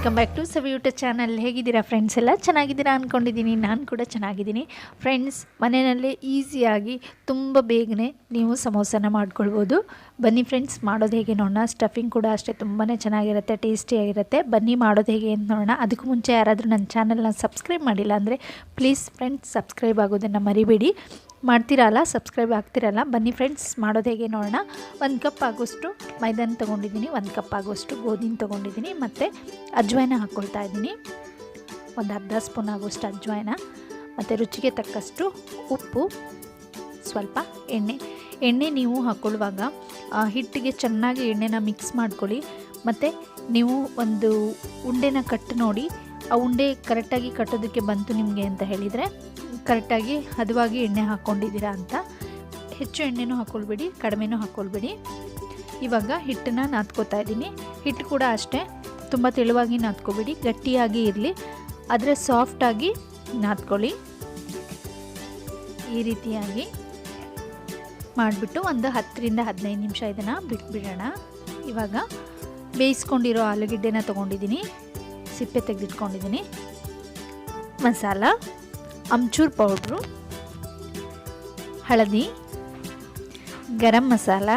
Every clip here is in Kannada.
Welcome back to Savi YouTube channel. ಹೇಗಿದ್ದೀರಾ ಫ್ರೆಂಡ್ಸ್? ಎಲ್ಲ ಚೆನ್ನಾಗಿದ್ದೀರಾ ಅಂದ್ಕೊಂಡಿದ್ದೀನಿ. ನಾನು ಕೂಡ ಚೆನ್ನಾಗಿದ್ದೀನಿ ಫ್ರೆಂಡ್ಸ್. ಮನೆಯಲ್ಲೇ ಈಸಿಯಾಗಿ ತುಂಬ ಬೇಗನೆ ನೀವು ಸಮೋಸನ ಮಾಡ್ಕೊಳ್ಬೋದು. ಬನ್ನಿ ಫ್ರೆಂಡ್ಸ್, ಮಾಡೋದು ಹೇಗೆ ನೋಡೋಣ. ಸ್ಟಫಿಂಗ್ ಕೂಡ ಅಷ್ಟೇ ತುಂಬಾ ಚೆನ್ನಾಗಿರುತ್ತೆ, ಟೇಸ್ಟಿಯಾಗಿರುತ್ತೆ. ಬನ್ನಿ ಮಾಡೋದು ಹೇಗೆ ಅಂತ ನೋಡೋಣ. ಅದಕ್ಕೂ ಮುಂಚೆ ಯಾರಾದರೂ ನನ್ನ ಚಾನಲ್ನ ಸಬ್ಸ್ಕ್ರೈಬ್ ಮಾಡಿಲ್ಲ ಅಂದರೆ ಪ್ಲೀಸ್ ಫ್ರೆಂಡ್ಸ್ ಸಬ್ಸ್ಕ್ರೈಬ್ ಆಗೋದನ್ನು ಮರಿಬೇಡಿ. ಮಾಡ್ತಿರಲ್ಲ, ಸಬ್ಸ್ಕ್ರೈಬ್ ಆಗ್ತಿರಲ್ಲ. ಬನ್ನಿ ಫ್ರೆಂಡ್ಸ್, ಮಾಡೋದು ಹೇಗೆ ನೋಡೋಣ. 1 ಕಪ್ ಆಗೋಷ್ಟು ಮೈದಾನ ತೊಗೊಂಡಿದ್ದೀನಿ, 1 ಕಪ್ ಆಗೋಷ್ಟು ಗೋಧಿನ ತೊಗೊಂಡಿದ್ದೀನಿ, ಮತ್ತು ಅಜ್ವಾಯಿನ ಹಾಕ್ಕೊಳ್ತಾ ಇದ್ದೀನಿ. ಒಂದು ಅರ್ಧ ಸ್ಪೂನ್ ಆಗೋಷ್ಟು ಅಜ್ವಾಯಿನ, ಮತ್ತು ರುಚಿಗೆ ತಕ್ಕಷ್ಟು ಉಪ್ಪು, ಸ್ವಲ್ಪ ಎಣ್ಣೆ ನೀವು ಹಾಕ್ಕೊಳ್ಳುವಾಗ ಹಿಟ್ಟಿಗೆ ಚೆನ್ನಾಗಿ ಎಣ್ಣೆನ ಮಿಕ್ಸ್ ಮಾಡ್ಕೊಳ್ಳಿ. ಮತ್ತು ನೀವು ಒಂದು ಉಂಡೆನ ಕಟ್ಟು ನೋಡಿ, ಆ ಉಂಡೆ ಕರೆಕ್ಟಾಗಿ ಕಟ್ಟೋದಕ್ಕೆ ಬಂತು ನಿಮಗೆ ಅಂತ ಹೇಳಿದರೆ ಕರೆಕ್ಟಾಗಿ ಹದವಾಗಿ ಎಣ್ಣೆ ಹಾಕ್ಕೊಂಡಿದ್ದೀರಾ ಅಂತ. ಹೆಚ್ಚು ಎಣ್ಣೆನೂ ಹಾಕ್ಕೊಳ್ಬೇಡಿ, ಕಡಿಮೆನೂ ಹಾಕ್ಕೊಳ್ಬೇಡಿ. ಇವಾಗ ಹಿಟ್ಟನ್ನು ನಾದ್ಕೋತಾ ಇದ್ದೀನಿ. ಹಿಟ್ಟು ಕೂಡ ಅಷ್ಟೇ ತುಂಬ ತೆಳುವಾಗಿ ನಾದ್ಕೋಬೇಡಿ, ಗಟ್ಟಿಯಾಗಿ ಇರಲಿ, ಆದರೆ ಸಾಫ್ಟಾಗಿ ನಾದ್ಕೊಳ್ಳಿ. ಈ ರೀತಿಯಾಗಿ ಮಾಡಿಬಿಟ್ಟು ಒಂದು 10 ರಿಂದ 15 ನಿಮಿಷ ಇದನ್ನು ಬಿಟ್ಬಿಡೋಣ. ಇವಾಗ ಬೇಯಿಸ್ಕೊಂಡಿರೋ ಆಲೂಗೆಡ್ಡೆನ ತೊಗೊಂಡಿದ್ದೀನಿ, ಸಿಪ್ಪೆ ತೆಗೆದಿಟ್ಕೊಂಡಿದ್ದೀನಿ. ಮಸಾಲ, ಅಮ್ಚೂರ್ ಪೌಡ್ರು, ಹಳದಿ, garam masala,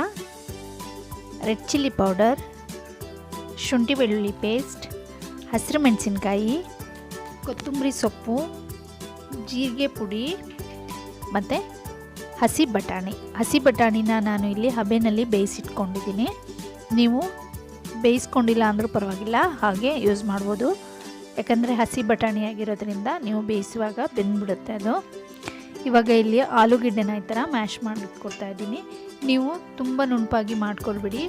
red chilli powder, ಶುಂಠಿ ಬೆಳ್ಳುಳ್ಳಿ ಪೇಸ್ಟ್, ಹಸಿರು ಮೆಣಸಿನ್ಕಾಯಿ, ಕೊತ್ತಂಬರಿ ಸೊಪ್ಪು, ಜೀರಿಗೆ ಪುಡಿ ಮತ್ತು ಹಸಿ ಬಟಾಣಿನ ನಾನು ಇಲ್ಲಿ ಹಬೆಯಲ್ಲಿ ಬೇಯಿಸಿಟ್ಕೊಂಡಿದ್ದೀನಿ. ನೀವು ಬೇಯಿಸ್ಕೊಂಡಿಲ್ಲ ಅಂದರೂ ಪರವಾಗಿಲ್ಲ, ಹಾಗೆ ಯೂಸ್ ಮಾಡ್ಬೋದು. ಯಾಕಂದರೆ ಹಸಿ ಬಟಾಣಿ ಆಗಿರೋದ್ರಿಂದ ನೀವು ಬೇಯಿಸುವಾಗ ಬೆಂದ್ಬಿಡುತ್ತೆ ಅದು. ಇವಾಗ ಇಲ್ಲಿ ಆಲೂಗೆಡ್ಡೆನ ಈ ಥರ ಮ್ಯಾಶ್ ಮಾಡಿಟ್ಕೊಡ್ತಾ ಇದ್ದೀನಿ. ನೀವು ತುಂಬ ನುಣುಪಾಗಿ ಮಾಡ್ಕೊಳ್ಬೇಡಿ,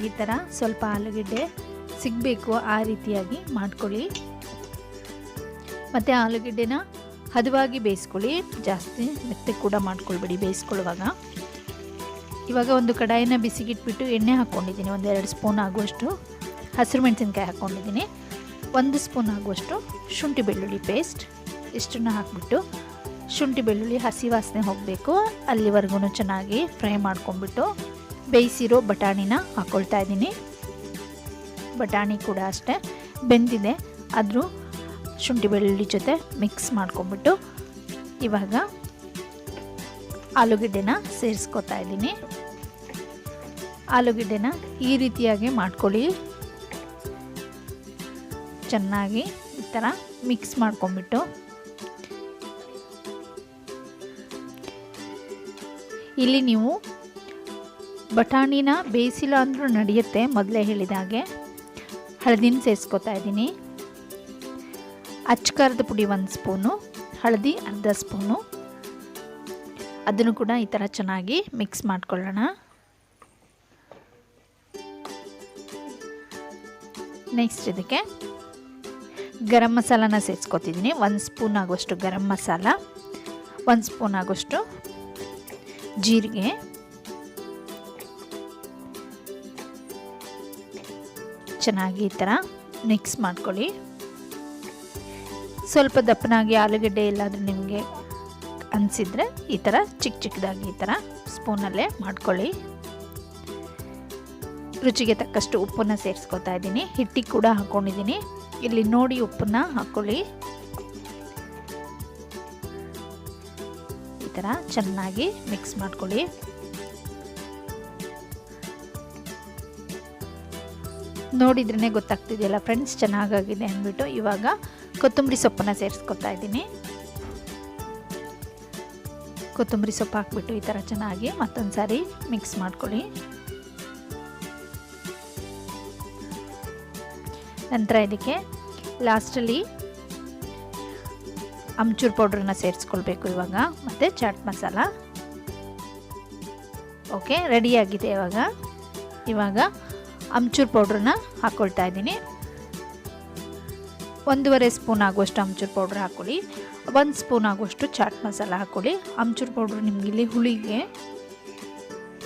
ಈ ಥರ ಸ್ವಲ್ಪ ಆಲೂಗೆಡ್ಡೆ ಸಿಗಬೇಕು ಆ ರೀತಿಯಾಗಿ ಮಾಡ್ಕೊಳ್ಳಿ. ಮತ್ತು ಆಲೂಗೆಡ್ಡೆನ ಹದವಾಗಿ ಬೇಯಿಸ್ಕೊಳ್ಳಿ, ಜಾಸ್ತಿ ಮೆತ್ತೆ ಕೂಡ ಮಾಡ್ಕೊಳ್ಬೇಡಿ ಬೇಯಿಸ್ಕೊಳ್ಳುವಾಗ. ಇವಾಗ ಒಂದು ಕಡಾಯಿನ ಬಿಸಿಗಿಟ್ಬಿಟ್ಟು ಎಣ್ಣೆ ಹಾಕ್ಕೊಂಡಿದ್ದೀನಿ. 1-2 ಸ್ಪೂನ್ ಆಗುವಷ್ಟು ಹಸಿರು ಮೆಣಸಿನ್ಕಾಯಿ ಹಾಕ್ಕೊಂಡಿದ್ದೀನಿ, 1 ಸ್ಪೂನ್ ಆಗುವಷ್ಟು ಶುಂಠಿ ಬೆಳ್ಳುಳ್ಳಿ ಪೇಸ್ಟ್. ಇಷ್ಟನ್ನು ಹಾಕ್ಬಿಟ್ಟು ಶುಂಠಿ ಬೆಳ್ಳುಳ್ಳಿ ಹಸಿ ವಾಸನೆ ಹೋಗಬೇಕು ಅಲ್ಲಿವರೆಗೂ ಚೆನ್ನಾಗಿ ಫ್ರೈ ಮಾಡ್ಕೊಂಡ್ಬಿಟ್ಟು ಬೇಯಿಸಿರೋ ಬಟಾಣಿನ ಹಾಕ್ಕೊಳ್ತಾ ಇದ್ದೀನಿ. ಬಟಾಣಿ ಕೂಡ ಅಷ್ಟೇ ಬೆಂದಿದೆ, ಆದರೂ ಶುಂಠಿ ಬೆಳ್ಳುಳ್ಳಿ ಜೊತೆ ಮಿಕ್ಸ್ ಮಾಡ್ಕೊಂಡ್ಬಿಟ್ಟು ಇವಾಗ ಆಲೂಗೆಡ್ಡೆನ ಸೇರಿಸ್ಕೊತಾ ಇದ್ದೀನಿ. ಆಲೂಗೆಡ್ಡೆನ ಈ ರೀತಿಯಾಗಿ ಮಾಡ್ಕೊಳ್ಳಿ, ಚೆನ್ನಾಗಿ ಈ ಥರ ಮಿಕ್ಸ್ ಮಾಡ್ಕೊಂಡ್ಬಿಟ್ಟು. ಇಲ್ಲಿ ನೀವು ಬಟಾಣಿನ ಬೇಯಿಸಿಲ್ಲ ಅಂದರೂ ನಡೆಯುತ್ತೆ, ಮೊದಲೇ ಹೇಳಿದ ಹಾಗೆ. ಹಳದಿನ ಸೇರಿಸ್ಕೊತಾ ಇದ್ದೀನಿ. ಅಚ್ಚಕಾರದ ಪುಡಿ 1 ಸ್ಪೂನು, ಹಳದಿ ಅರ್ಧ ಸ್ಪೂನು, ಅದನ್ನು ಕೂಡ ಈ ಥರ ಚೆನ್ನಾಗಿ ಮಿಕ್ಸ್ ಮಾಡ್ಕೊಳ್ಳೋಣ. ನೆಕ್ಸ್ಟ್ ಇದಕ್ಕೆ ಗರಂ ಮಸಾಲಾನ ಸೇರಿಸ್ಕೊತಿದ್ದೀನಿ. 1 ಸ್ಪೂನ್ ಆಗುವಷ್ಟು ಗರಂ ಮಸಾಲ, 1 ಸ್ಪೂನ್ ಆಗುವಷ್ಟು ಜೀರಿಗೆ, ಚೆನ್ನಾಗಿ ಈ ಥರ ಮಿಕ್ಸ್ ಮಾಡ್ಕೊಳ್ಳಿ. ಸ್ವಲ್ಪ ದಪ್ಪನಾಗಿ ಆಲೂಗೆಡ್ಡೆ ಎಲ್ಲಾದರೂ ನಿಮಗೆ ಅನಿಸಿದರೆ ಈ ಥರ ಚಿಕ್ಕದಾಗಿ ಈ ಥರ ಸ್ಪೂನಲ್ಲೇ ಮಾಡ್ಕೊಳ್ಳಿ. ರುಚಿಗೆ ತಕ್ಕಷ್ಟು ಉಪ್ಪನ್ನು ಸೇರಿಸ್ಕೊತಾ ಇದ್ದೀನಿ. ಹಿಟ್ಟಿಗೆ ಕೂಡ ಹಾಕ್ಕೊಂಡಿದ್ದೀನಿ, ಇಲ್ಲಿ ನೋಡಿ ಉಪ್ಪನ್ನು ಹಾಕ್ಕೊಳ್ಳಿ. ಈ ಥರ ಚೆನ್ನಾಗಿ ಮಿಕ್ಸ್ ಮಾಡ್ಕೊಳ್ಳಿ. ನೋಡಿದ್ರೇ ಗೊತ್ತಾಗ್ತಿದೆಯಲ್ಲ ಫ್ರೆಂಡ್ಸ್ ಚೆನ್ನಾಗಾಗಿದೆ ಅಂದ್ಬಿಟ್ಟು. ಇವಾಗ ಕೊತ್ತಂಬರಿ ಸೊಪ್ಪನ್ನು ಸೇರಿಸ್ಕೊತಾ ಇದ್ದೀನಿ. ಕೊತ್ತಂಬರಿ ಸೊಪ್ಪು ಹಾಕ್ಬಿಟ್ಟು ಈ ಥರ ಚೆನ್ನಾಗಿ ಮತ್ತೊಂದು ಸಾರಿ ಮಿಕ್ಸ್ ಮಾಡ್ಕೊಳ್ಳಿ. ನಂತರ ಇದಕ್ಕೆ ಲಾಸ್ಟಲ್ಲಿ ಅಮ್ಚೂರ್ ಪೌಡ್ರನ್ನ ಸೇರಿಸ್ಕೊಳ್ಬೇಕು ಇವಾಗ, ಮತ್ತು ಚಾಟ್ ಮಸಾಲ. ಓಕೆ, ರೆಡಿಯಾಗಿದೆ. ಇವಾಗ ಅಮ್ಚೂರ್ ಪೌಡ್ರನ್ನ ಹಾಕ್ಕೊಳ್ತಾ ಇದ್ದೀನಿ. 1.5 ಸ್ಪೂನ್ ಆಗುವಷ್ಟು ಅಮ್ಚೂರ್ ಪೌಡ್ರ್ ಹಾಕ್ಕೊಳ್ಳಿ, 1 ಸ್ಪೂನ್ ಆಗುವಷ್ಟು ಚಾಟ್ ಮಸಾಲ ಹಾಕ್ಕೊಳ್ಳಿ. ಅಮ್ಚೂರ್ ಪೌಡ್ರ್ ನಿಮ್ಗೆ ಇಲ್ಲಿ ಹುಳಿಗೆ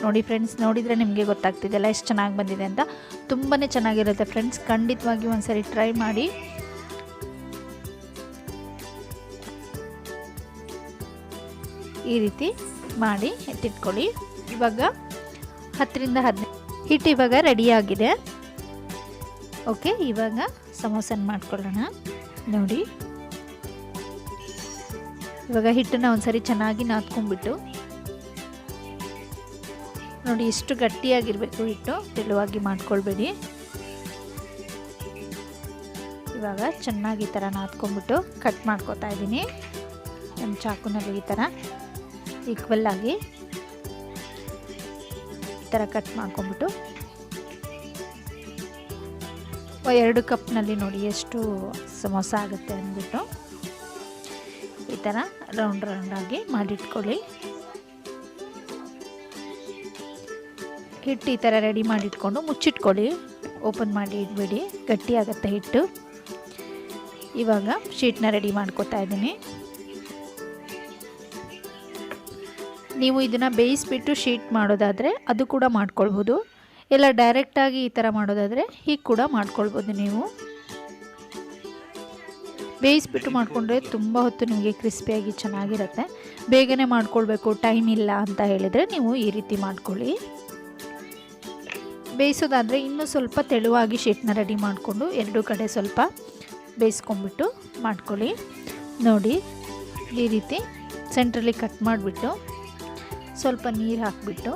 ನೋಡಿ ಫ್ರೆಂಡ್ಸ್, ನೋಡಿದರೆ ನಿಮಗೆ ಗೊತ್ತಾಗ್ತಿದೆಯಲ್ಲ ಎಷ್ಟು ಚೆನ್ನಾಗಿ ಬಂದಿದೆ ಅಂತ. ತುಂಬಾ ಚೆನ್ನಾಗಿರುತ್ತೆ ಫ್ರೆಂಡ್ಸ್, ಖಂಡಿತವಾಗಿ ಒಂದ್ಸರಿ ಟ್ರೈ ಮಾಡಿ. ಈ ರೀತಿ ಮಾಡಿ ಎತ್ತಿಟ್ಕೊಳ್ಳಿ. ಇವಾಗ 10 ರಿಂದ 15 ಹಿಟ್ಟು ಇವಾಗ ರೆಡಿಯಾಗಿದೆ. ಓಕೆ, ಇವಾಗ ಸಮೋಸನ ಮಾಡ್ಕೊಳ್ಳೋಣ. ನೋಡಿ, ಇವಾಗ ಹಿಟ್ಟನ್ನು ಒಂದ್ಸರಿ ಚೆನ್ನಾಗಿ ನಾದ್ಕೊಂಡ್ಬಿಟ್ಟು, ನೋಡಿ ಎಷ್ಟು ಗಟ್ಟಿಯಾಗಿರಬೇಕು ಹಿಟ್ಟು, ತೆಳುವಾಗಿ ಮಾಡ್ಕೊಳ್ಬೇಡಿ. ಇವಾಗ ಚೆನ್ನಾಗಿ ಈ ಥರ ನಾದ್ಕೊಂಡ್ಬಿಟ್ಟು ಕಟ್ ಮಾಡ್ಕೊತಾ ಇದ್ದೀನಿ. ನಮ್ಮ ಚಾಕುನಲ್ಲಿ ಈ ಥರ ಈಕ್ವಲ್ ಆಗಿ ಈ ಥರ ಕಟ್ ಮಾಡ್ಕೊಂಡ್ಬಿಟ್ಟು 2 ಕಪ್ನಲ್ಲಿ ನೋಡಿ ಎಷ್ಟು ಸಮೋಸ ಆಗುತ್ತೆ ಅಂದ್ಬಿಟ್ಟು ಈ ಥರ ರೌಂಡ್ ಆಗಿ ಮಾಡಿಟ್ಕೊಳ್ಳಿ. ಹಿಟ್ಟು ಈ ಥರ ರೆಡಿ ಮಾಡಿಟ್ಕೊಂಡು ಮುಚ್ಚಿಟ್ಕೊಳ್ಳಿ, ಓಪನ್ ಮಾಡಿ ಇಡಬೇಡಿ, ಗಟ್ಟಿ ಆಗುತ್ತೆ ಹಿಟ್ಟು. ಇವಾಗ ಶೀಟ್ನ ರೆಡಿ ಮಾಡ್ಕೊತಾ ಇದ್ದೀನಿ. ನೀವು ಇದನ್ನು ಬೇಯಿಸ್ಬಿಟ್ಟು ಶೀಟ್ ಮಾಡೋದಾದರೆ ಅದು ಕೂಡ ಮಾಡ್ಕೊಳ್ಬೋದು, ಇಲ್ಲ ಡೈರೆಕ್ಟಾಗಿ ಈ ಥರ ಮಾಡೋದಾದರೆ ಹೀಗೆ ಕೂಡ ಮಾಡ್ಕೊಳ್ಬೋದು. ನೀವು ಬೇಯಿಸ್ಬಿಟ್ಟು ಮಾಡಿಕೊಂಡ್ರೆ ತುಂಬ ಹೊತ್ತು ನಿಮಗೆ ಕ್ರಿಸ್ಪಿಯಾಗಿ ಚೆನ್ನಾಗಿರುತ್ತೆ. ಬೇಗನೆ ಮಾಡ್ಕೊಳ್ಬೇಕು, ಟೈಮ್ ಇಲ್ಲ ಅಂತ ಹೇಳಿದರೆ ನೀವು ಈ ರೀತಿ ಮಾಡ್ಕೊಳ್ಳಿ. ಬೇಯಿಸೋದಾದರೆ ಇನ್ನೂ ಸ್ವಲ್ಪ ತೆಳುವಾಗಿ ಶೀಟ್ನ ರೆಡಿ ಮಾಡಿಕೊಂಡು 2 ಕಡೆ ಸ್ವಲ್ಪ ಬೇಯಿಸ್ಕೊಂಡ್ಬಿಟ್ಟು ಮಾಡ್ಕೊಳ್ಳಿ. ನೋಡಿ, ಈ ರೀತಿ ಸೆಂಟ್ರಲ್ಲಿ ಕಟ್ ಮಾಡಿಬಿಟ್ಟು ಸ್ವಲ್ಪ ನೀರು ಹಾಕಿಬಿಟ್ಟು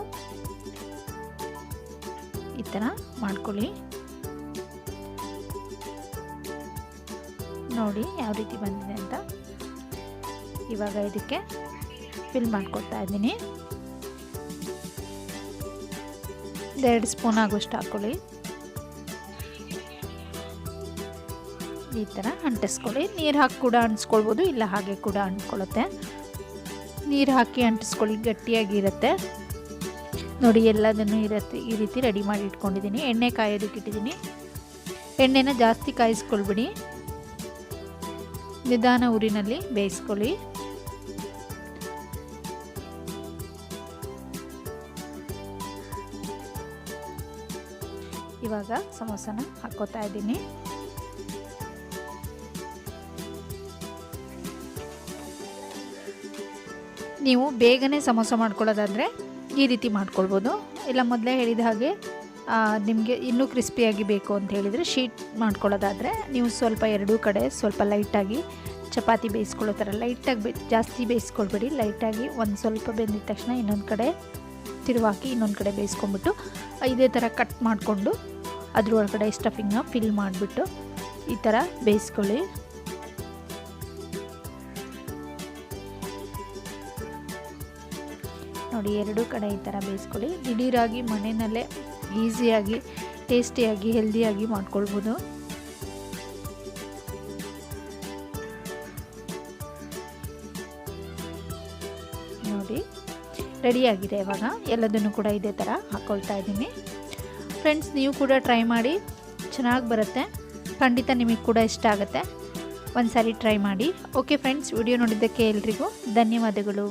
ಈ ಥರ ಮಾಡ್ಕೊಳ್ಳಿ. ನೋಡಿ ಯಾವ ರೀತಿ ಬಂದಿದೆ ಅಂತ. ಇವಾಗ ಇದಕ್ಕೆ ಫಿಲ್ ಮಾಡ್ಕೊಳ್ತಾ ಇದ್ದೀನಿ. 2 ಸ್ಪೂನ್ ಆಗೋಷ್ಟು ಹಾಕ್ಕೊಳ್ಳಿ. ಈ ಥರ ಅಂಟಿಸ್ಕೊಳ್ಳಿ. ನೀರು ಹಾಕಿ ಕೂಡ ಅಂಟಿಸ್ಕೊಳ್ಬೋದು, ಇಲ್ಲ ಹಾಗೆ ಕೂಡ ಅಂಟ್ಕೊಳ್ಳುತ್ತೆ. ನೀರು ಹಾಕಿ ಅಂಟಿಸ್ಕೊಳ್ಳಿ, ಗಟ್ಟಿಯಾಗಿರುತ್ತೆ. ನೋಡಿ, ಎಲ್ಲದನ್ನು ಈ ರೀತಿ ರೆಡಿ ಮಾಡಿ ಇಟ್ಕೊಂಡಿದ್ದೀನಿ. ಎಣ್ಣೆ ಕಾಯೋದಕ್ಕೆ ಇಟ್ಟಿದ್ದೀನಿ. ಎಣ್ಣೆನ ಜಾಸ್ತಿ ಕಾಯಿಸ್ಕೊಳ್ಬಿಡಿ, ನಿಧಾನ ಊರಿನಲ್ಲಿ ಬೇಯಿಸ್ಕೊಳ್ಳಿ. ಇವಾಗ ಸಮೋಸನ ಹಾಕೋತಾ ಇದ್ದೀನಿ. ನೀವು ಬೇಗನೆ ಸಮೋಸ ಮಾಡ್ಕೊಳ್ಳೋದಾದರೆ ಈ ರೀತಿ ಮಾಡ್ಕೊಳ್ಬೋದು, ಇಲ್ಲ ಮೊದಲೇ ಹೇಳಿದ ಹಾಗೆ ನಿಮಗೆ ಇನ್ನೂ ಕ್ರಿಸ್ಪಿಯಾಗಿ ಬೇಕು ಅಂತ ಹೇಳಿದರೆ ಶೀಟ್ ಮಾಡ್ಕೊಳ್ಳೋದಾದರೆ ನೀವು ಸ್ವಲ್ಪ 2 ಕಡೆ ಸ್ವಲ್ಪ ಲೈಟಾಗಿ ಚಪಾತಿ ಬೇಯಿಸ್ಕೊಳ್ಳೋ ಥರ ಲೈಟಾಗಿ ಜಾಸ್ತಿ ಬೇಯಿಸ್ಕೊಳ್ಬೇಡಿ. ಲೈಟಾಗಿ ಒಂದು ಸ್ವಲ್ಪ ಬೆಂದಿದ ತಕ್ಷಣ ಇನ್ನೊಂದು ಕಡೆ ತಿರುವಾಕಿ ಇನ್ನೊಂದು ಕಡೆ ಬೇಯಿಸ್ಕೊಂಡ್ಬಿಟ್ಟು ಇದೇ ಥರ ಕಟ್ ಮಾಡಿಕೊಂಡು ಅದ್ರೊಳಗಡೆ ಸ್ಟಫಿಂಗ್ನ ಫಿಲ್ ಮಾಡಿಬಿಟ್ಟು ಈ ಥರ ಬೇಯಿಸ್ಕೊಳ್ಳಿ. ನೋಡಿ, 2 ಕಡೆ ಈ ಥರ ಬೇಯಿಸ್ಕೊಳ್ಳಿ. ದಿಢೀರಾಗಿ ಮನೆಯಲ್ಲೇ ಈಸಿಯಾಗಿ ಟೇಸ್ಟಿಯಾಗಿ ಹೆಲ್ದಿಯಾಗಿ ಮಾಡ್ಕೊಳ್ಬೋದು. ನೋಡಿ, ರೆಡಿಯಾಗಿದೆ. ಇವಾಗ ಎಲ್ಲದನ್ನು ಕೂಡ ಇದೇ ಥರ ಹಾಕ್ಕೊಳ್ತಾ ಇದ್ದೀನಿ. ಫ್ರೆಂಡ್ಸ್, ನೀವು ಕೂಡ ಟ್ರೈ ಮಾಡಿ, ಚೆನ್ನಾಗಿ ಬರುತ್ತೆ. ಖಂಡಿತ ನಿಮಗೆ ಕೂಡ ಇಷ್ಟ ಆಗುತ್ತೆ. ಒಂದು ಸಾರಿ ಟ್ರೈ ಮಾಡಿ. ಓಕೆ ಫ್ರೆಂಡ್ಸ್, ವಿಡಿಯೋ ನೋಡಿದ್ದಕ್ಕೆ ಎಲ್ರಿಗೂ ಧನ್ಯವಾದಗಳು.